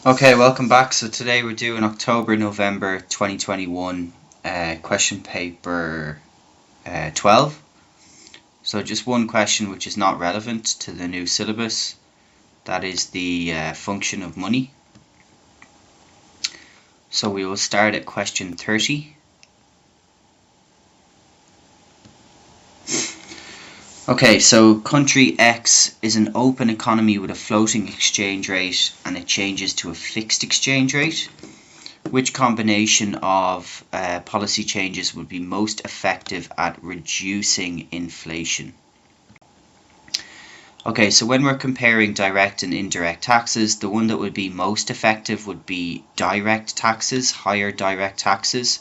Okay, welcome back. So today we're doing October-November 2021 question paper 12. So just one question which is not relevant to the new syllabus. That is the function of money. So we will start at question 30. Okay, so country X is an open economy with a floating exchange rate and it changes to a fixed exchange rate. Which combination of policy changes would be most effective at reducing inflation? Okay, so when we're comparing direct and indirect taxes, the one that would be most effective would be direct taxes, higher direct taxes.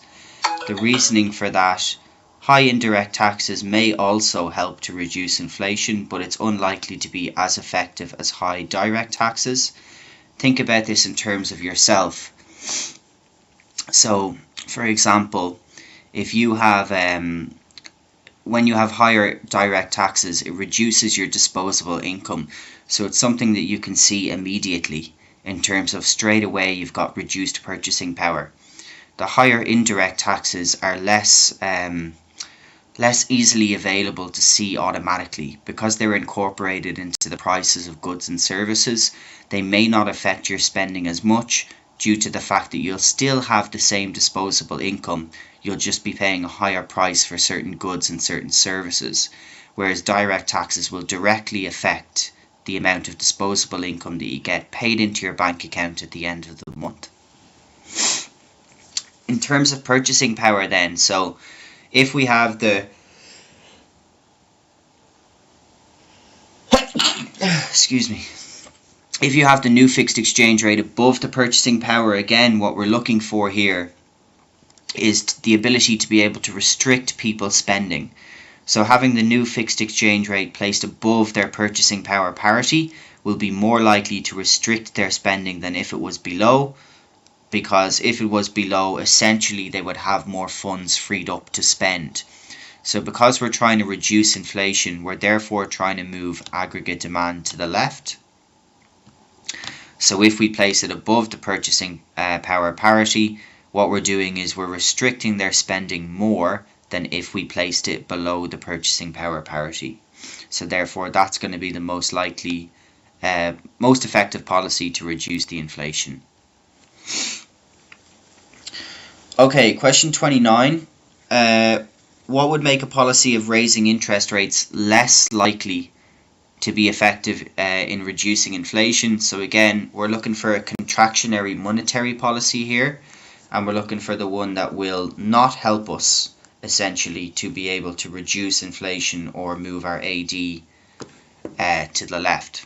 The reasoning for that: high indirect taxes may also help to reduce inflation, but it's unlikely to be as effective as high direct taxes. Think about this in terms of yourself. So, for example, if you have when you have higher direct taxes, it reduces your disposable income. So it's something that you can see immediately in terms of straight away you've got reduced purchasing power. The higher indirect taxes are less easily available to see automatically. Because they're incorporated into the prices of goods and services, they may not affect your spending as much due to the fact that you'll still have the same disposable income. You'll just be paying a higher price for certain goods and certain services, whereas direct taxes will directly affect the amount of disposable income that you get paid into your bank account at the end of the month. In terms of purchasing power then, so if we have the excuse me, if you have the new fixed exchange rate above the purchasing power, again what we're looking for here is the ability to be able to restrict people's spending. So having the new fixed exchange rate placed above their purchasing power parity will be more likely to restrict their spending than if it was below, because if it was below, essentially they would have more funds freed up to spend. So because we're trying to reduce inflation, we're therefore trying to move aggregate demand to the left. So if we place it above the purchasing power parity, what we're doing is we're restricting their spending more than if we placed it below the purchasing power parity. So therefore that's going to be the most likely, most effective policy to reduce the inflation. Okay, question 29. What would make a policy of raising interest rates less likely to be effective in reducing inflation? So again, we're looking for a contractionary monetary policy here, and we're looking for the one that will not help us essentially to be able to reduce inflation or move our AD to the left.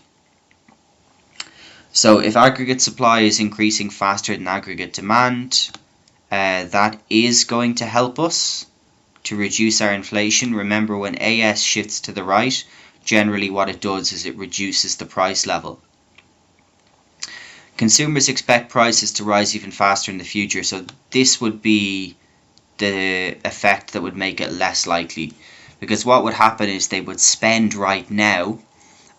So if aggregate supply is increasing faster than aggregate demand, that is going to help us to reduce our inflation. Remember, when AS shifts to the right, generally what it does is it reduces the price level. Consumers expect prices to rise even faster in the future, so this would be the effect that would make it less likely, because what would happen is they would spend right now,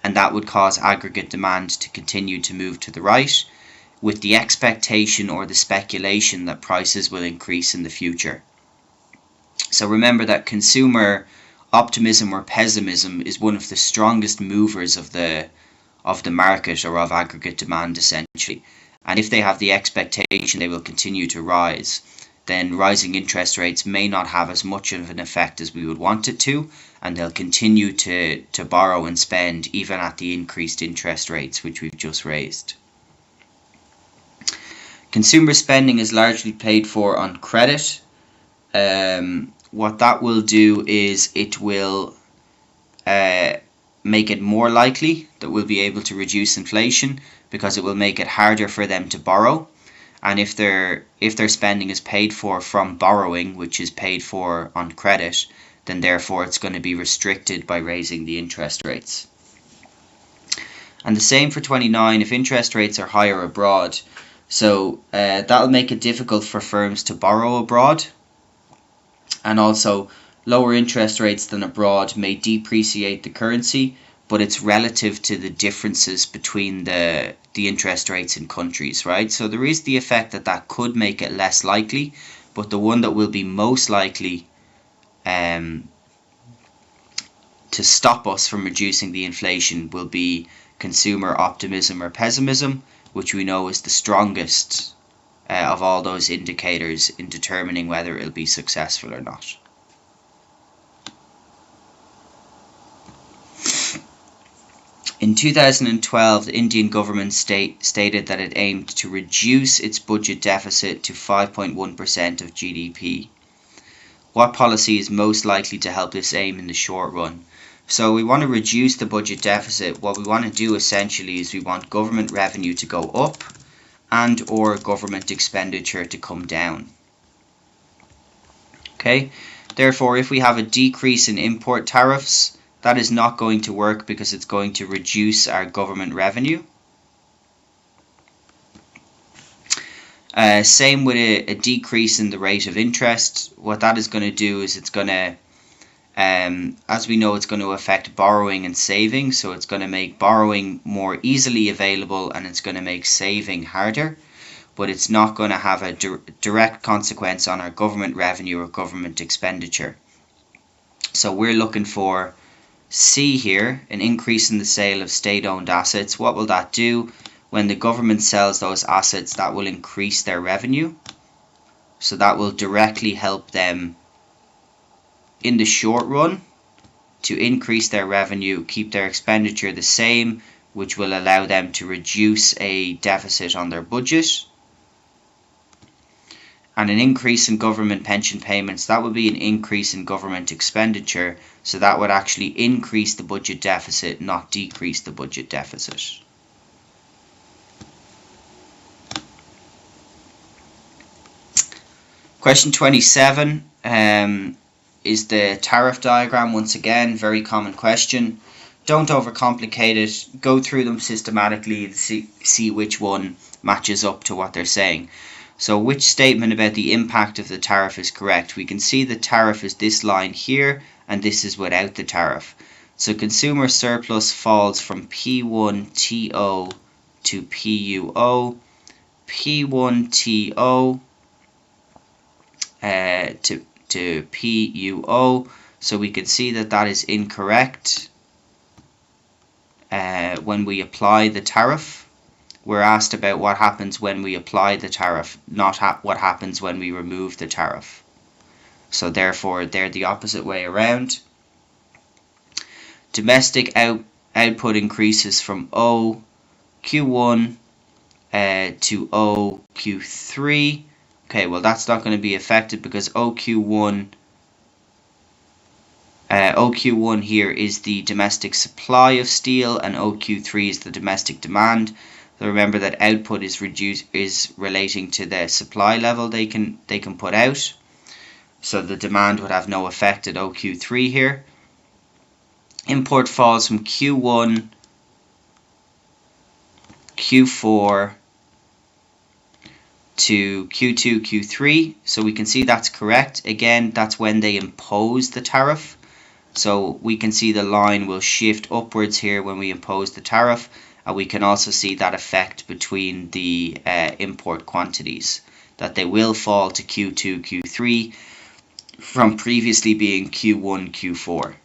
and that would cause aggregate demand to continue to move to the right, with the expectation or the speculation that prices will increase in the future. So remember that consumer optimism or pessimism is one of the strongest movers of the market or of aggregate demand essentially. And if they have the expectation they will continue to rise, then rising interest rates may not have as much of an effect as we would want it to, and they'll continue to borrow and spend even at the increased interest rates which we've just raised. Consumer spending is largely paid for on credit. What that will do is it will make it more likely that we'll be able to reduce inflation, because it will make it harder for them to borrow. And if their spending is paid for from borrowing, which is paid for on credit, then therefore it's going to be restricted by raising the interest rates. And the same for 29 if interest rates are higher abroad. So that'll make it difficult for firms to borrow abroad. And also, lower interest rates than abroad may depreciate the currency, but it's relative to the differences between the interest rates in countries, right? So there is the effect that that could make it less likely, but the one that will be most likely to stop us from reducing the inflation will be consumer optimism or pessimism, which we know is the strongest of all those indicators in determining whether it'll be successful or not. In 2012, the Indian government stated that it aimed to reduce its budget deficit to 5.1% of GDP. What policy is most likely to help this aim in the short run? So we want to reduce the budget deficit. What we want to do essentially is we want government revenue to go up and or government expenditure to come down. Okay, therefore if we have a decrease in import tariffs, that is not going to work because it's going to reduce our government revenue. Same with a decrease in the rate of interest. What that is going to do is it's going to, as we know, it's going to affect borrowing and saving. So it's going to make borrowing more easily available and it's going to make saving harder. But it's not going to have a direct consequence on our government revenue or government expenditure. So we're looking for C here, an increase in the sale of state-owned assets. What will that do? When the government sells those assets, that will increase their revenue. So that will directly help them in the short run to increase their revenue, keep their expenditure the same, which will allow them to reduce a deficit on their budget. And an increase in government pension payments, that would be an increase in government expenditure. So that would actually increase the budget deficit, not decrease the budget deficit. Question 27 is the tariff diagram. Once again, very common question. Don't overcomplicate it. Go through them systematically to see which one matches up to what they're saying. So which statement about the impact of the tariff is correct? We can see the tariff is this line here, and this is without the tariff. So consumer surplus falls from P1TO to PUO, P1TO to PUO. So we can see that that is incorrect when we apply the tariff. We're asked about what happens when we apply the tariff, not what happens when we remove the tariff. So therefore, they're the opposite way around. Domestic output increases from OQ1 to OQ3. Okay, well that's not going to be affected because OQ1 here is the domestic supply of steel and OQ3 is the domestic demand. So remember that output is relating to the supply level they can put out. So the demand would have no effect at OQ3 here. Import falls from Q1, Q4 to Q2, Q3. So we can see that's correct. Again, that's when they impose the tariff. So we can see the line will shift upwards here when we impose the tariff. And we can also see that effect between the import quantities, that they will fall to Q2, Q3 from previously being Q1, Q4.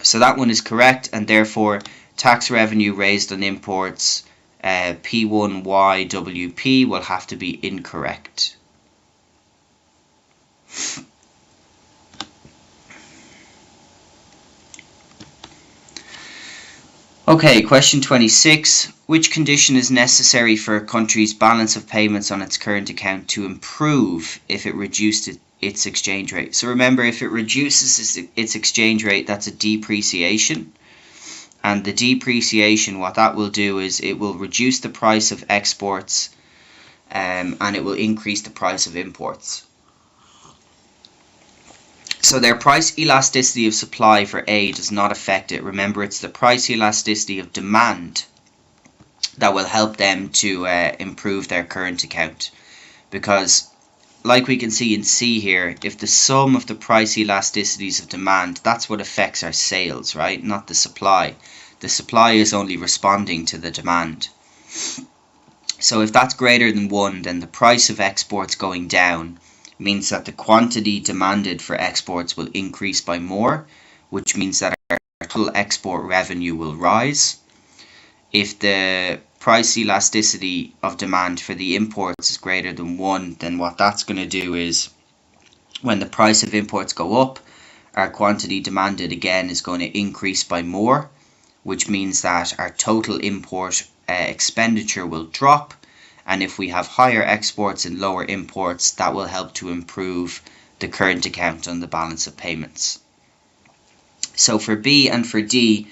So that one is correct, and therefore tax revenue raised on imports P1YWP will have to be incorrect. Okay, question 26. Which condition is necessary for a country's balance of payments on its current account to improve if it reduced its exchange rate? So remember, if it reduces its exchange rate, that's a depreciation. And the depreciation, what that will do is it will reduce the price of exports and it will increase the price of imports. So their price elasticity of supply for A does not affect it. Remember, it's the price elasticity of demand that will help them to improve their current account. Because like we can see in C here, if the sum of the price elasticities of demand, that's what affects our sales, right? Not the supply. The supply is only responding to the demand. So if that's greater than 1, then the price of exports going down means that the quantity demanded for exports will increase by more, which means that our total export revenue will rise. If the price elasticity of demand for the imports is greater than 1, then what that's going to do is when the price of imports go up, our quantity demanded again is going to increase by more, which means that our total import expenditure will drop. And if we have higher exports and lower imports, that will help to improve the current account on the balance of payments. So for B and for D,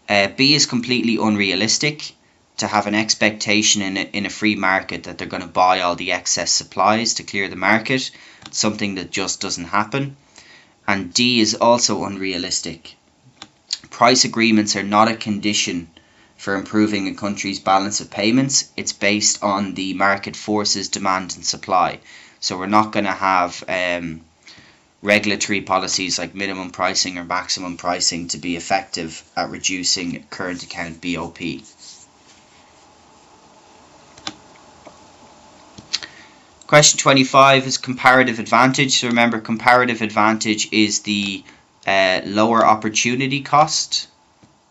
B is completely unrealistic to have an expectation in a free market that they're going to buy all the excess supplies to clear the market, something that just doesn't happen. And D is also unrealistic. Price agreements are not a condition for improving a country's balance of payments. It's based on the market forces, demand and supply. So we're not going to have regulatory policies like minimum pricing or maximum pricing to be effective at reducing current account BOP. Question 25 is comparative advantage. So remember, comparative advantage is the lower opportunity cost.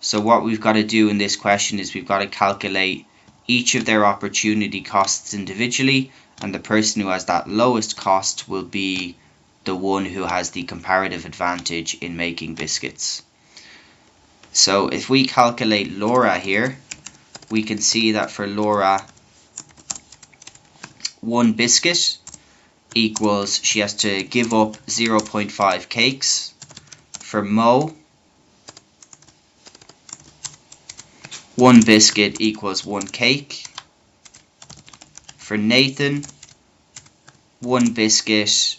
So what we've got to do in this question is we've got to calculate each of their opportunity costs individually, and the person who has that lowest cost will be the one who has the comparative advantage in making biscuits. So if we calculate Laura here, we can see that for Laura, 1 biscuit equals, she has to give up 0.5 cakes. For Mo, 1 biscuit equals 1 cake. For Nathan, 1 biscuit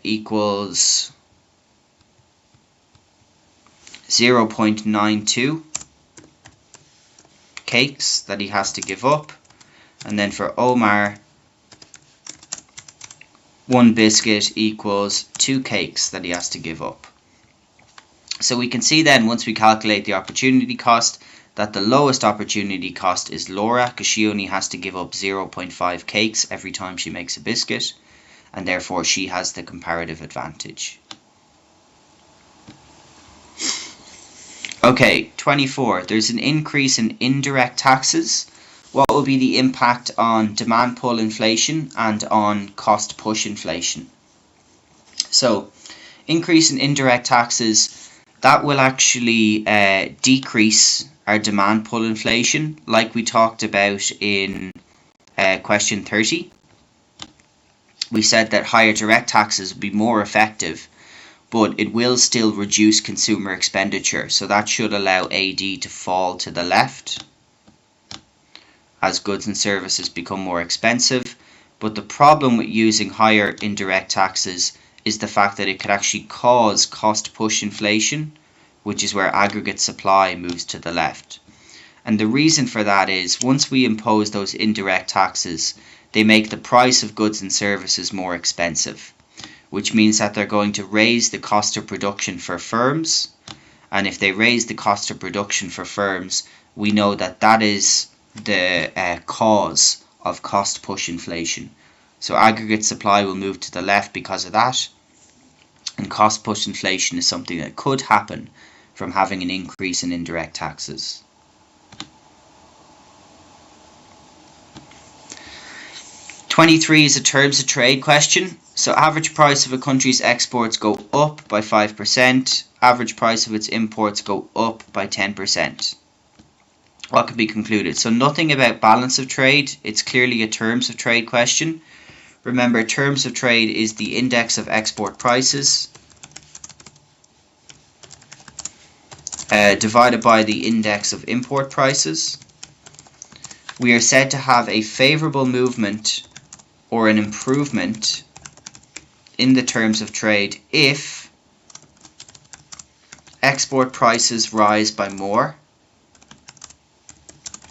equals 0.92 cakes that he has to give up. And then for Omar, 1 biscuit equals 2 cakes that he has to give up. So we can see then, once we calculate the opportunity cost, that the lowest opportunity cost is Laura, because she only has to give up 0.5 cakes every time she makes a biscuit, and therefore she has the comparative advantage. Okay, 24. There's an increase in indirect taxes. What will be the impact on demand pull inflation and on cost push inflation? So, increase in indirect taxes, that will actually decrease our demand pull inflation, like we talked about in question 30. We said that higher direct taxes would be more effective, but it will still reduce consumer expenditure, so that should allow AD to fall to the left as goods and services become more expensive. But the problem with using higher indirect taxes is the fact that it could actually cause cost push inflation, which is where aggregate supply moves to the left. And the reason for that is, once we impose those indirect taxes, they make the price of goods and services more expensive, which means that they're going to raise the cost of production for firms. And if they raise the cost of production for firms, we know that that is the cause of cost push inflation. So aggregate supply will move to the left because of that, and cost push inflation is something that could happen from having an increase in indirect taxes. '23 is a terms of trade question. So average price of a country's exports go up by 5%, average price of its imports go up by 10%. What can be concluded? So nothing about balance of trade, it's clearly a terms of trade question. Remember, terms of trade is the index of export prices divided by the index of import prices. We are said to have a favorable movement or an improvement in the terms of trade if export prices rise by more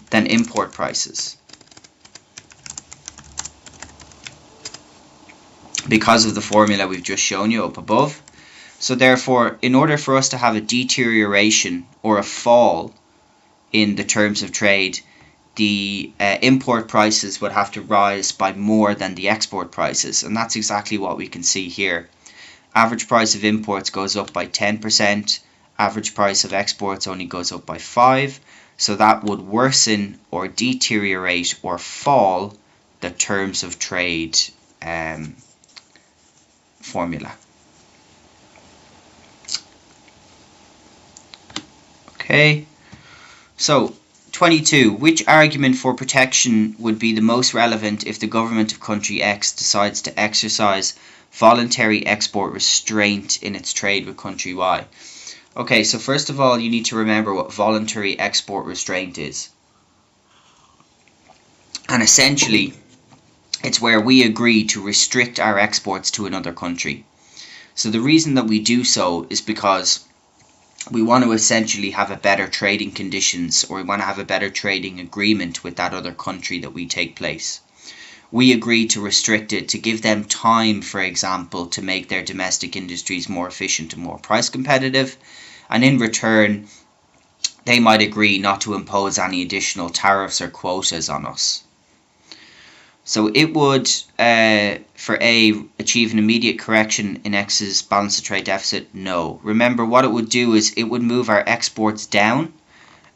than import prices. because of the formula we've just shown you up above. So therefore, in order for us to have a deterioration or a fall in the terms of trade, the import prices would have to rise by more than the export prices, and that's exactly what we can see here. Average price of imports goes up by 10%, average price of exports only goes up by 5%, so that would worsen or deteriorate or fall the terms of trade formula. Okay, so 22. Which argument for protection would be the most relevant if the government of country X decides to exercise voluntary export restraint in its trade with country Y? Okay, so first of all, you need to remember what voluntary export restraint is. And essentially, it's where we agree to restrict our exports to another country. So the reason that we do so is because we want to essentially have a better trading conditions, or we want to have a better trading agreement with that other country that we take place. We agree to restrict it to give them time, for example, to make their domestic industries more efficient and more price competitive, and in return they might agree not to impose any additional tariffs or quotas on us. So it would, for A, achieve an immediate correction in X's balance of trade deficit? No. Remember, what it would do is it would move our exports down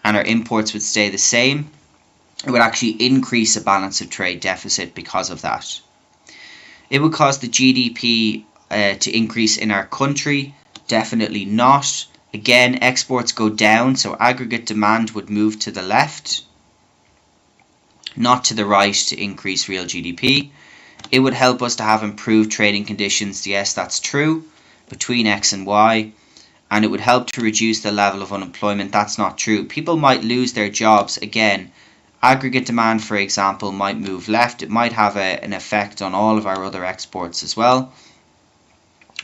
and our imports would stay the same. It would actually increase a balance of trade deficit because of that. It would cause the GDP to increase in our country? Definitely not. Again, exports go down, so aggregate demand would move to the left, not to the right, to increase real GDP. It would help us to have improved trading conditions. Yes, that's true, between X and Y. And it would help to reduce the level of unemployment. That's not true. People might lose their jobs. Again, aggregate demand, for example, might move left. It might have an effect on all of our other exports as well.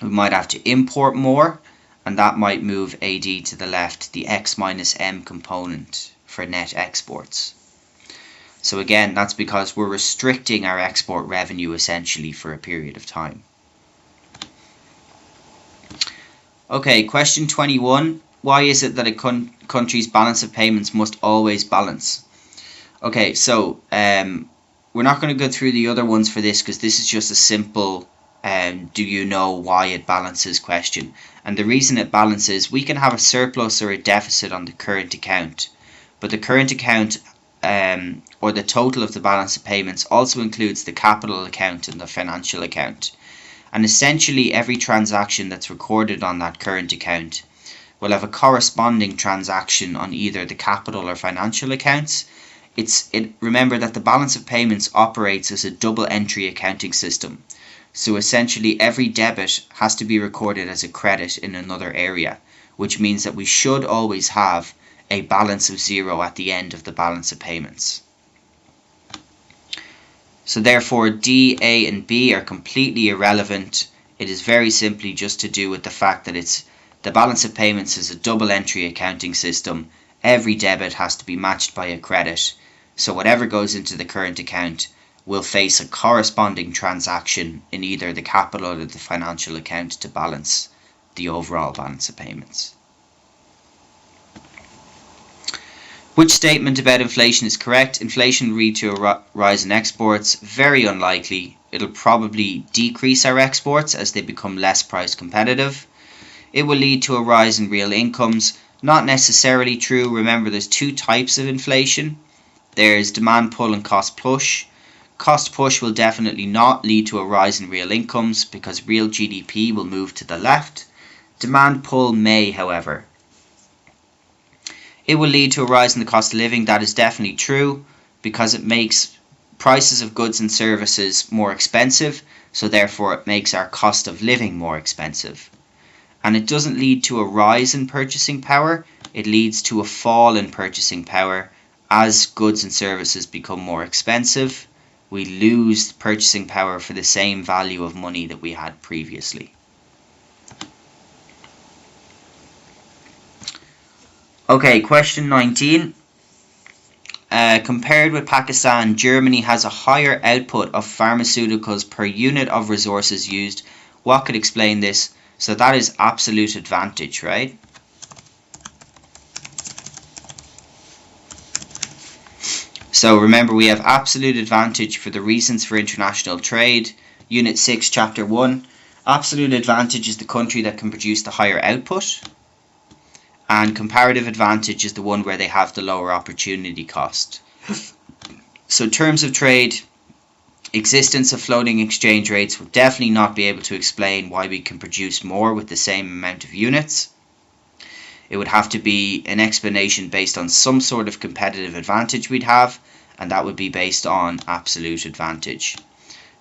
We might have to import more, and that might move AD to the left, the X minus M component for net exports. So again, that's because we're restricting our export revenue essentially for a period of time. Okay, question 21. Why is it that a country's balance of payments must always balance? Okay, so we're not going to go through the other ones for this because this is just a simple do you know why it balances question. And the reason it balances, we can have a surplus or a deficit on the current account, but the current account or the total of the balance of payments also includes the capital account and the financial account. And essentially every transaction that's recorded on that current account will have a corresponding transaction on either the capital or financial accounts. Remember that the balance of payments operates as a double entry accounting system. So essentially every debit has to be recorded as a credit in another area, which means that we should always have a balance of 0 at the end of the balance of payments. So therefore D, A and B are completely irrelevant. It is very simply just to do with the fact that the balance of payments is a double entry accounting system. Every debit has to be matched by a credit. So whatever goes into the current account will face a corresponding transaction in either the capital or the financial account to balance the overall balance of payments. Which statement about inflation is correct? Inflation will lead to a rise in exports. Very unlikely. It'll probably decrease our exports as they become less price competitive. It will lead to a rise in real incomes. Not necessarily true. Remember, there's two types of inflation. There's demand pull and cost push. Cost push will definitely not lead to a rise in real incomes because real GDP will move to the left. Demand pull may, however. It will lead to a rise in the cost of living. That is definitely true because it makes prices of goods and services more expensive, so therefore it makes our cost of living more expensive. And it doesn't lead to a rise in purchasing power, it leads to a fall in purchasing power. As goods and services become more expensive, we lose purchasing power for the same value of money that we had previously. Okay, question 19. compared with Pakistan, Germany has a higher output of pharmaceuticals per unit of resources used. What could explain this? So that is absolute advantage, right? So remember, we have absolute advantage for the reasons for international trade. Unit 6, Chapter 1. Absolute advantage is the country that can produce the higher output. And comparative advantage is the one where they have the lower opportunity cost. So terms of trade, existence of floating exchange rates would definitely not be able to explain why we can produce more with the same amount of units. It would have to be an explanation based on some sort of competitive advantage we'd have, and that would be based on absolute advantage.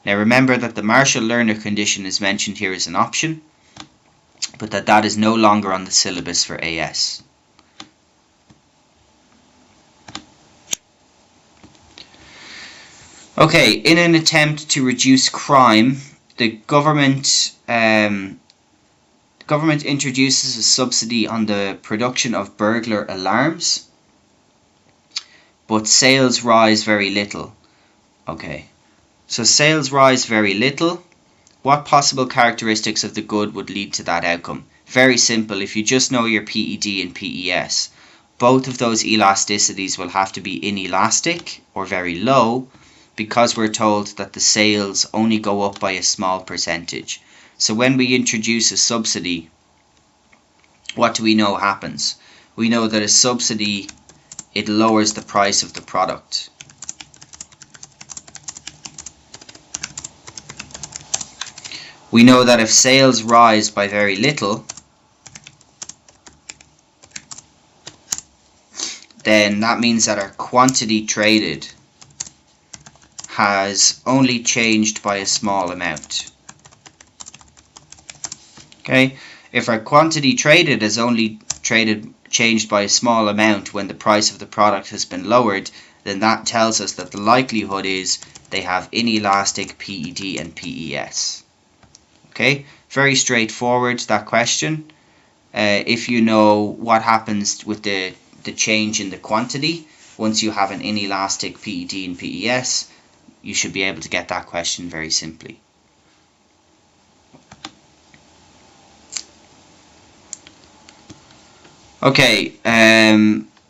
Now remember that the Marshall-Lerner condition is mentioned here as an option, but that is no longer on the syllabus for AS. Okay, in an attempt to reduce crime, the government introduces a subsidy on the production of burglar alarms, but sales rise very little. Okay, so sales rise very little. What possible characteristics of the good would lead to that outcome? Very simple. If you just know your PED and PES, both of those elasticities will have to be inelastic or very low, because we're told that the sales only go up by a small percentage. So when we introduce a subsidy, what do we know happens? We know that a subsidy, it lowers the price of the product. We know that if sales rise by very little, then that means that our quantity traded has only changed by a small amount. Okay, if our quantity traded has only changed by a small amount when the price of the product has been lowered, then that tells us that the likelihood is they have inelastic PED and PES. Okay, very straightforward, that question. If you know what happens with the change in the quantity, once you have an inelastic PED and PES, you should be able to get that question very simply. Okay,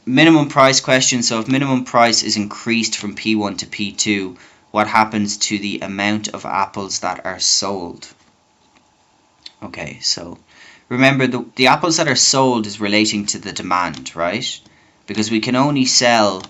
minimum price question. So if minimum price is increased from P1 to P2, what happens to the amount of apples that are sold? Okay, so remember the apples that are sold is relating to the demand, right? Because we can only sell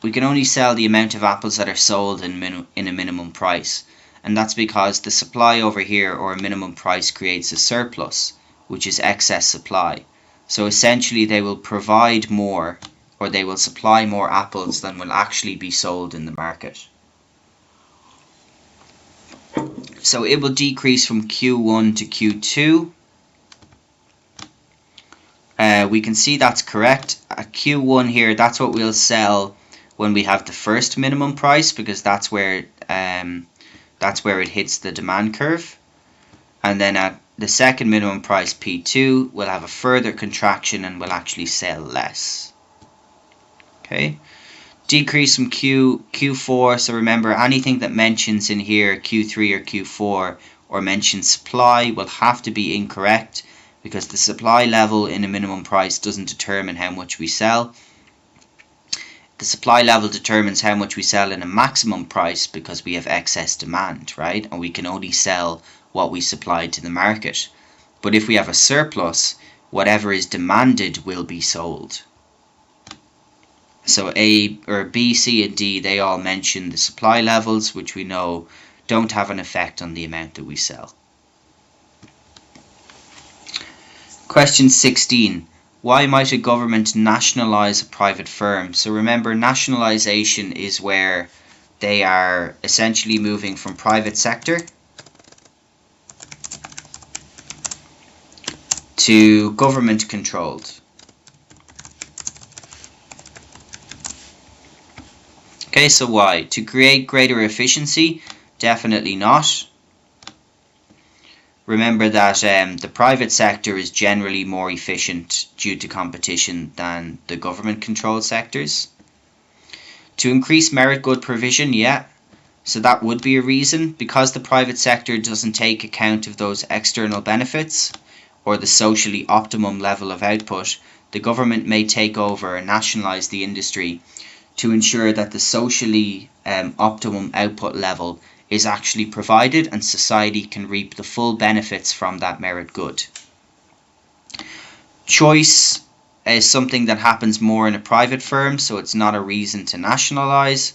the amount of apples that are sold in a minimum price, and that's because the supply over here, or a minimum price, creates a surplus, which is excess supply. So essentially they will provide more, or they will supply more apples than will actually be sold in the market. So it will decrease from Q1 to Q2. We can see that's correct. At Q1 here, that's what we'll sell when we have the first minimum price, because that's where it hits the demand curve. And then at the second minimum price, P2, we'll have a further contraction and we'll actually sell less. Okay, decrease from Q4. So remember, anything that mentions in here Q3 or Q4 or mentions supply will have to be incorrect, because the supply level in a minimum price doesn't determine how much we sell. The supply level determines how much we sell in a maximum price, because we have excess demand, right? And we can only sell what we supply to the market. But if we have a surplus, whatever is demanded will be sold. So A or B, C and D, they all mention the supply levels, which we know don't have an effect on the amount that we sell. Question 16. Why might a government nationalise a private firm? So remember, nationalisation is where they are essentially moving from private sector to government controlled. Okay, so why? To create greater efficiency? Definitely not. remember that the private sector is generally more efficient due to competition than the government-controlled sectors. To increase merit good provision, yeah, so that would be a reason, because the private sector doesn't take account of those external benefits or the socially optimum level of output. The government may take over and nationalise the industry to ensure that the socially optimum output level is actually provided and society can reap the full benefits from that merit good. Choice is something that happens more in a private firm, so it's not a reason to nationalise.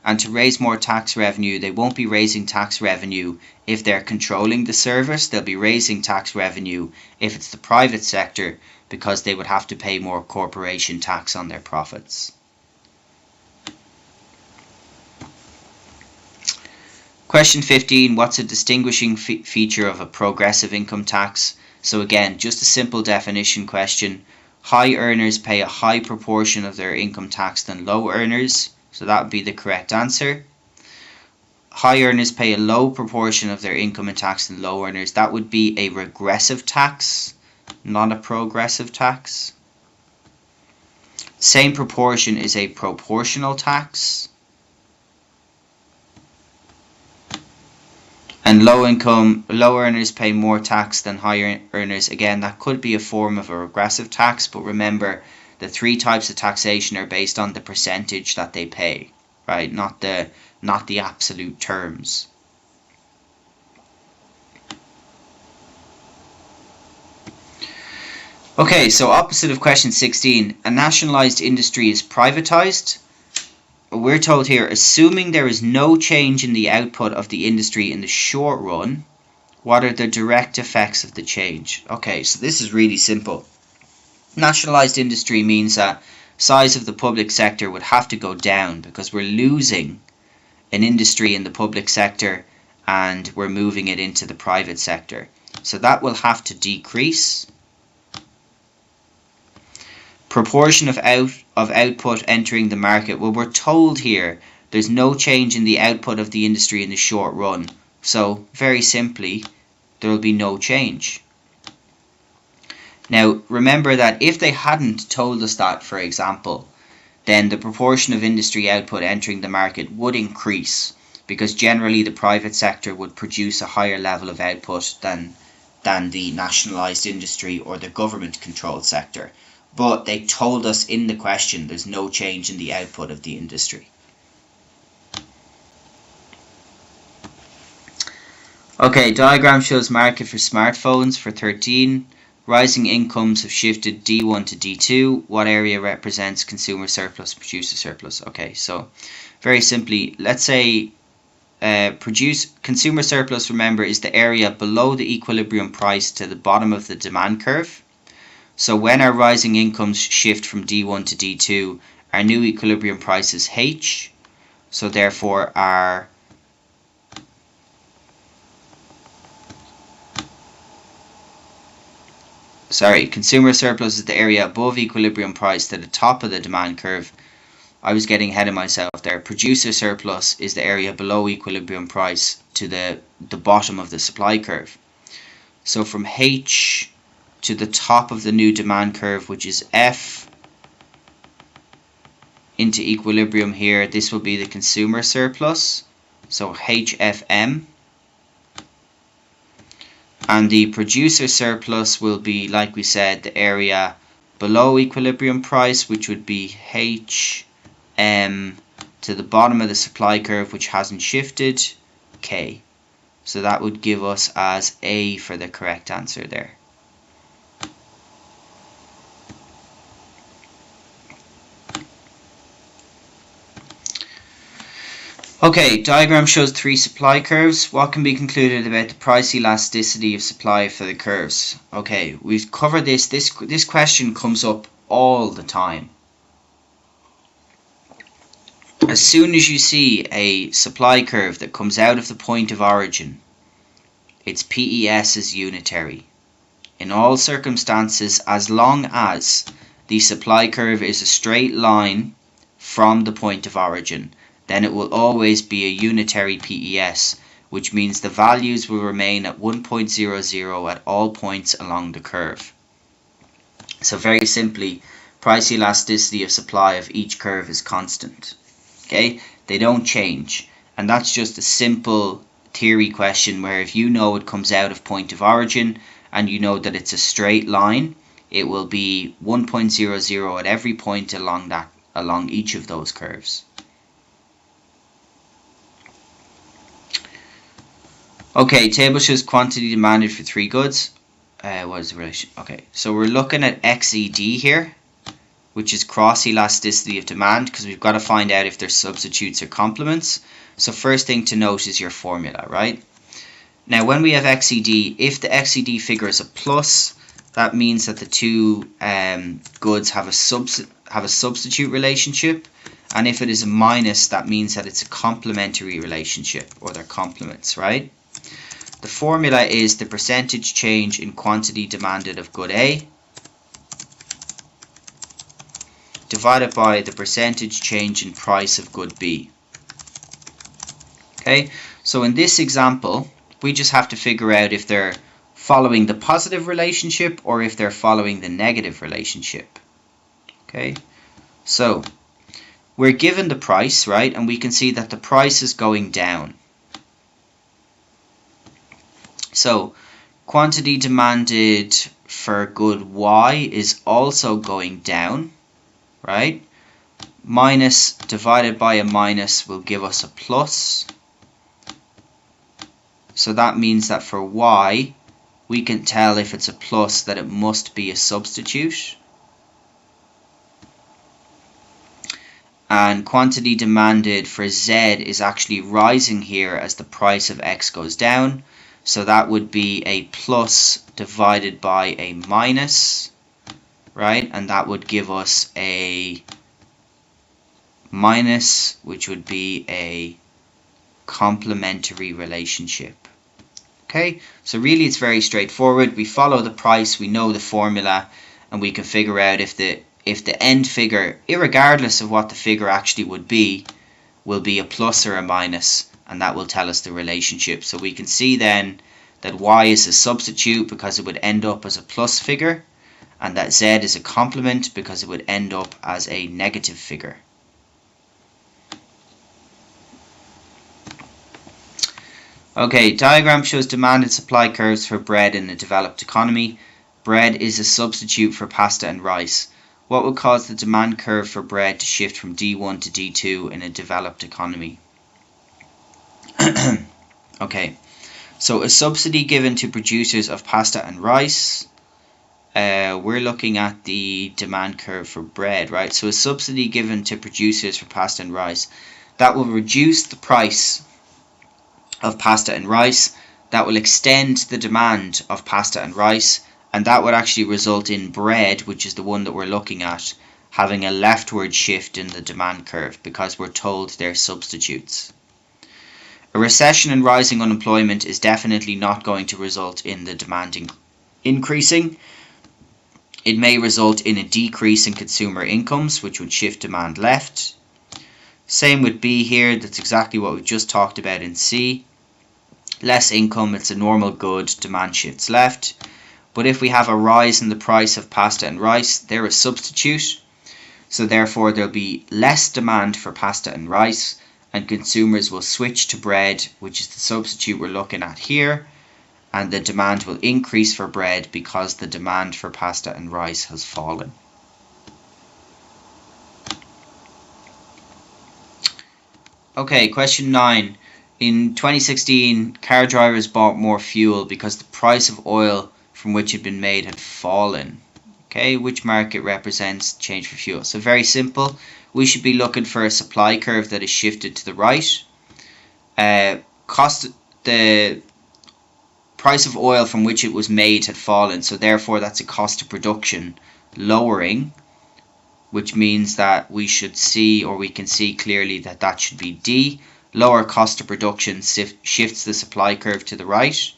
And to raise more tax revenue, they won't be raising tax revenue if they're controlling the service. They'll be raising tax revenue if it's the private sector, because they would have to pay more corporation tax on their profits. Question 15, what's a distinguishing feature of a progressive income tax? So again, just a simple definition question. High earners pay a high proportion of their income tax than low earners. So that would be the correct answer. High earners pay a low proportion of their income in tax than low earners. That would be a regressive tax, not a progressive tax. Same proportion is a proportional tax. And low earners pay more tax than higher earners. Again, that could be a form of a regressive tax, but remember, the three types of taxation are based on the percentage that they pay, right? Not the absolute terms. Okay, so opposite of question 16, a nationalised industry is privatised. We're told here, assuming there is no change in the output of the industry in the short run, what are the direct effects of the change? Okay, so this is really simple. Nationalised industry means that size of the public sector would have to go down because we're losing an industry in the public sector and we're moving it into the private sector. So that will have to decrease. Proportion of output entering the market. Well, we're told here there's no change in the output of the industry in the short run. So very simply, there will be no change. Now, remember that if they hadn't told us that, for example, then the proportion of industry output entering the market would increase, because generally the private sector would produce a higher level of output than the nationalised industry or the government-controlled sector. But they told us in the question there's no change in the output of the industry. Okay, diagram shows market for smartphones for 13. Rising incomes have shifted D1 to D2. What area represents consumer surplus, producer surplus? Okay, so very simply, let's say consumer surplus, remember, is the area below the equilibrium price to the bottom of the demand curve. So when our rising incomes shift from D1 to D2, our new equilibrium price is H. So therefore our consumer surplus is the area above equilibrium price to the top of the demand curve. I was getting ahead of myself there. Producer surplus is the area below equilibrium price to the bottom of the supply curve. So from H to the top of the new demand curve, which is F, into equilibrium here, this will be the consumer surplus. So HFM. And the producer surplus will be, like we said, the area below equilibrium price, which would be HM to the bottom of the supply curve, which hasn't shifted, K. So that would give us as A for the correct answer there. Okay, diagram shows three supply curves. What can be concluded about the price elasticity of supply for the curves? Okay, we've covered this. This question comes up all the time. As soon as you see a supply curve that comes out of the point of origin, its PES is unitary. In all circumstances, as long as the supply curve is a straight line from the point of origin, then it will always be a unitary PES, which means the values will remain at 1.00 at all points along the curve. So very simply, price elasticity of supply of each curve is constant. Okay, they don't change, and that's just a simple theory question where if you know it comes out of point of origin and you know that it's a straight line, it will be 1.00 at every point along each of those curves. Okay, table shows quantity demanded for 3 goods. What is the relation? Okay, so we're looking at XED here, which is cross elasticity of demand, because we've got to find out if they're substitutes or complements. So first thing to note is your formula, right? Now when we have XED, if the XED figure is a plus, that means that the two goods have a substitute relationship, and if it is a minus, that means that it's a complementary relationship, or they're complements, right? The formula is the percentage change in quantity demanded of good A divided by the percentage change in price of good B. Okay, so in this example, we just have to figure out if they're following the positive relationship or if they're following the negative relationship. Okay, so we're given the price, right, and we can see that the price is going down. So quantity demanded for good Y is also going down, right? Minus divided by a minus will give us a plus. So that means that for Y, we can tell if it's a plus that it must be a substitute. And quantity demanded for Z is actually rising here as the price of X goes down. So that would be a plus divided by a minus, right? And that would give us a minus, which would be a complementary relationship. Okay, so really it's very straightforward. We follow the price, we know the formula, and we can figure out if the end figure, irregardless of what the figure actually would be, will be a plus or a minus, and that will tell us the relationship. So we can see then that Y is a substitute because it would end up as a plus figure, and that Z is a complement because it would end up as a negative figure. Okay, diagram shows demand and supply curves for bread in a developed economy. Bread is a substitute for pasta and rice. What would cause the demand curve for bread to shift from D1 to D2 in a developed economy? Okay, so a subsidy given to producers of pasta and rice. We're looking at the demand curve for bread, right? So a subsidy given to producers for pasta and rice, that will reduce the price of pasta and rice, that will extend the demand of pasta and rice, and that would actually result in bread, which is the one that we're looking at, having a leftward shift in the demand curve because we're told they're substitutes. A recession and rising unemployment is definitely not going to result in the demand increasing. It may result in a decrease in consumer incomes, which would shift demand left. Same with B here, that's exactly what we just talked about in C. Less income, it's a normal good, demand shifts left. But if we have a rise in the price of pasta and rice, they're a substitute. So therefore there'll be less demand for pasta and rice, and consumers will switch to bread, which is the substitute we're looking at here. And the demand will increase for bread because the demand for pasta and rice has fallen. Okay, question 9. In 2016, car drivers bought more fuel because the price of oil from which it had been made had fallen. Okay, which market represents change for fuel? So very simple. We should be looking for a supply curve that is shifted to the right. The price of oil from which it was made had fallen, so therefore that's a cost of production lowering, which means that we should see, or we can see clearly that that should be D. Lower cost of production shifts the supply curve to the right,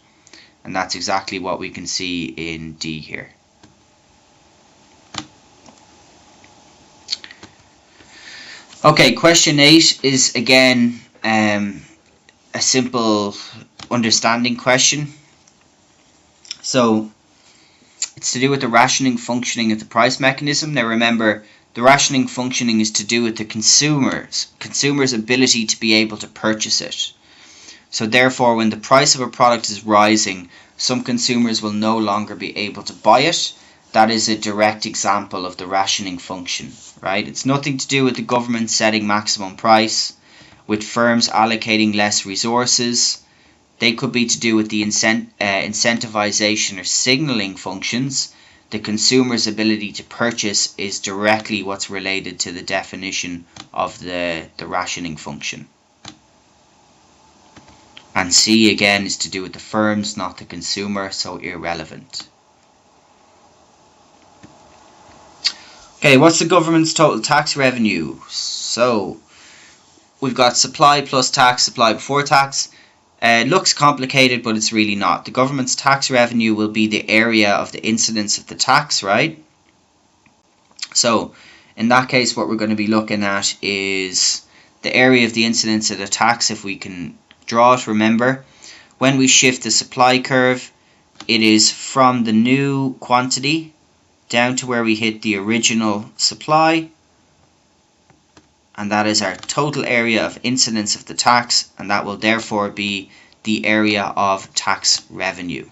and that's exactly what we can see in D here. Okay, question 8 is again a a simple understanding question. So it's to do with the rationing functioning of the price mechanism. Now remember, the rationing functioning is to do with the consumer's ability to be able to purchase it. So therefore, when the price of a product is rising, some consumers will no longer be able to buy it. That is a direct example of the rationing function, right? It's nothing to do with the government setting maximum price, with firms allocating less resources. They could be to do with the incentivization or signaling functions. The consumer's ability to purchase is directly what's related to the definition of the rationing function. And C again is to do with the firms, not the consumer, so irrelevant. Okay, what's the government's total tax revenue? So we've got supply plus tax, supply before tax. It looks complicated, but it's really not. The government's tax revenue will be the area of the incidence of the tax, right? So in that case, what we're going to be looking at is the area of the incidence of the tax. If we can draw it, remember, when we shift the supply curve, it is from the new quantity down to where we hit the original supply, and that is our total area of incidence of the tax, and that will therefore be the area of tax revenue,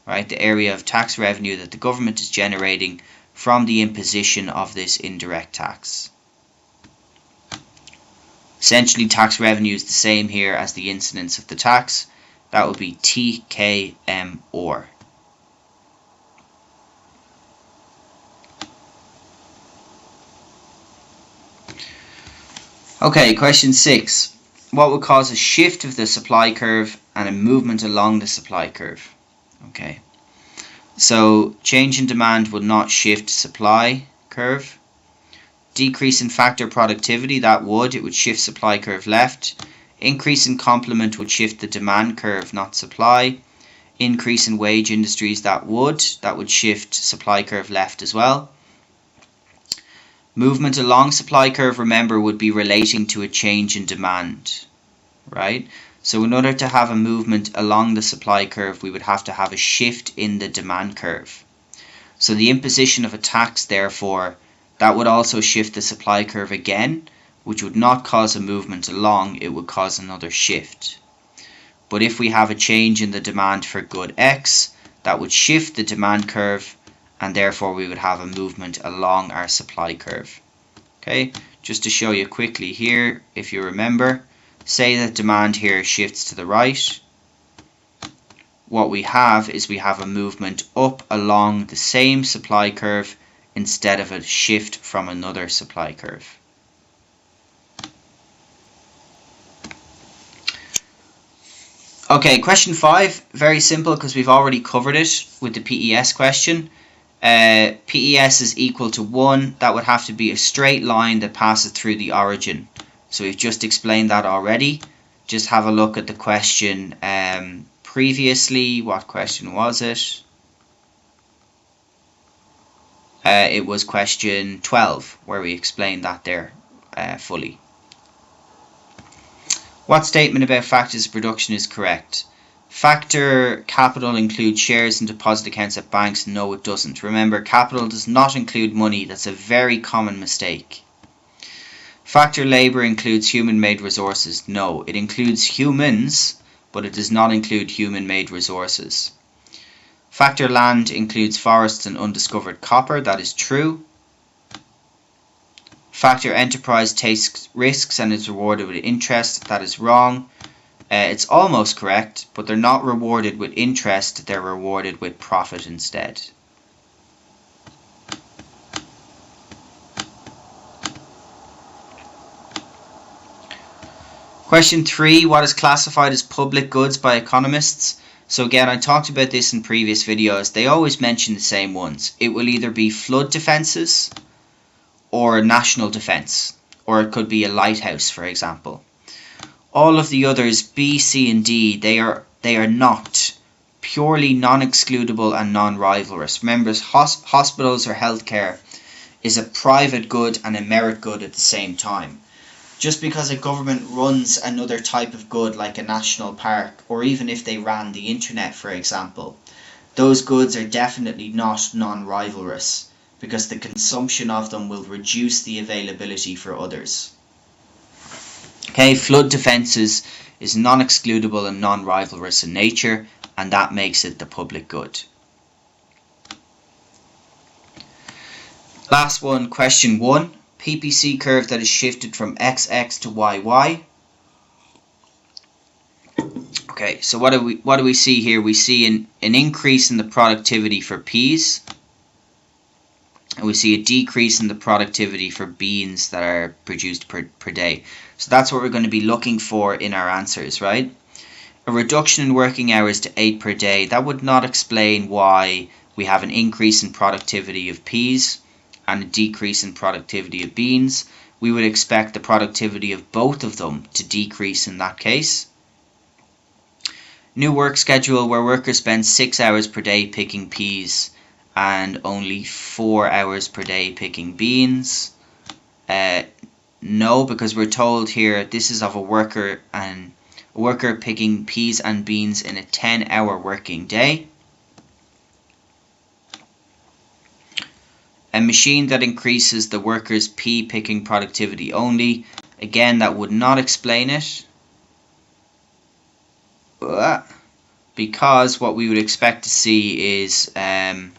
right? The area of tax revenue that the government is generating from the imposition of this indirect tax. Essentially, tax revenue is the same here as the incidence of the tax. That would be TKMR. Okay, question 6. What would cause a shift of the supply curve and a movement along the supply curve? Okay, so change in demand would not shift supply curve. Decrease in factor productivity, that would. It would shift supply curve left. Increase in complement would shift the demand curve, not supply. Increase in wage industries, that would shift supply curve left as well. Movement along supply curve, remember, would be relating to a change in demand, right? So in order to have a movement along the supply curve, we would have to have a shift in the demand curve. So the imposition of a tax, therefore, that would also shift the supply curve again, which would not cause a movement along, it would cause another shift. But if we have a change in the demand for good X, that would shift the demand curve, and therefore we would have a movement along our supply curve. Okay, just to show you quickly here, if you remember, say that demand here shifts to the right. What we have is we have a movement up along the same supply curve instead of a shift from another supply curve. Okay, question 5, very simple because we've already covered it with the PES question. PES is equal to 1. That would have to be a straight line that passes through the origin. So we've just explained that already. Just have a look at the question previously. What question was it? It was question 12 where we explained that there fully. What statement about factors of production is correct? Factor capital includes shares and deposit accounts at banks. No, it doesn't. Remember, capital does not include money. That's a very common mistake. Factor labor includes human-made resources. No, it includes humans, but it does not include human-made resources. Factor land includes forests and undiscovered copper. That is true. Factor enterprise takes risks and is rewarded with interest. That is wrong. It's almost correct, but they're not rewarded with interest, they're rewarded with profit instead. Question 3, what is classified as public goods by economists? So again, I talked about this in previous videos. They always mention the same ones. It will either be flood defences or national defence, or it could be a lighthouse, for example. All of the others, B, C and D, they are not purely non-excludable and non-rivalrous. Remember, hospitals or healthcare is a private good and a merit good at the same time. Just because a government runs another type of good like a national park, or even if they ran the internet, for example, those goods are definitely not non-rivalrous, because the consumption of them will reduce the availability for others. Okay, flood defences is non-excludable and non-rivalrous in nature, and that makes it the public good. Last one, question 1. PPC curve that is shifted from XX to YY. Okay, so what do we see here? We see an increase in the productivity for peas, and we see a decrease in the productivity for beans that are produced per day. So that's what we're going to be looking for in our answers, right? A reduction in working hours to 8 per day, that would not explain why we have an increase in productivity of peas and a decrease in productivity of beans. We would expect the productivity of both of them to decrease in that case. New work schedule where workers spend 6 hours per day picking peas and only 4 hours per day picking beans. No, because we're told here this is of a worker picking peas and beans in a 10-hour working day. A machine that increases the worker's pea picking productivity only. Again, that would not explain it, because what we would expect to see is, in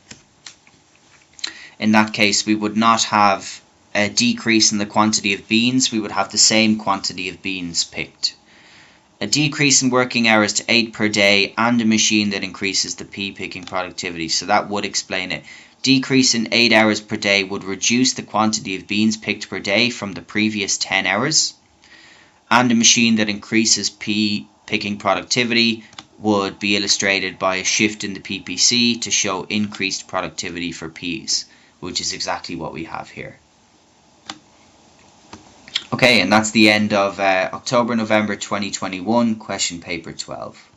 that case, we would not have a decrease in the quantity of beans, we would have the same quantity of beans picked. A decrease in working hours to 8 per day and a machine that increases the pea picking productivity, so that would explain it. Decrease in 8 hours per day would reduce the quantity of beans picked per day from the previous 10 hours. And a machine that increases pea picking productivity would be illustrated by a shift in the PPC to show increased productivity for peas, which is exactly what we have here. Okay, and that's the end of October-November 2021 question paper 12.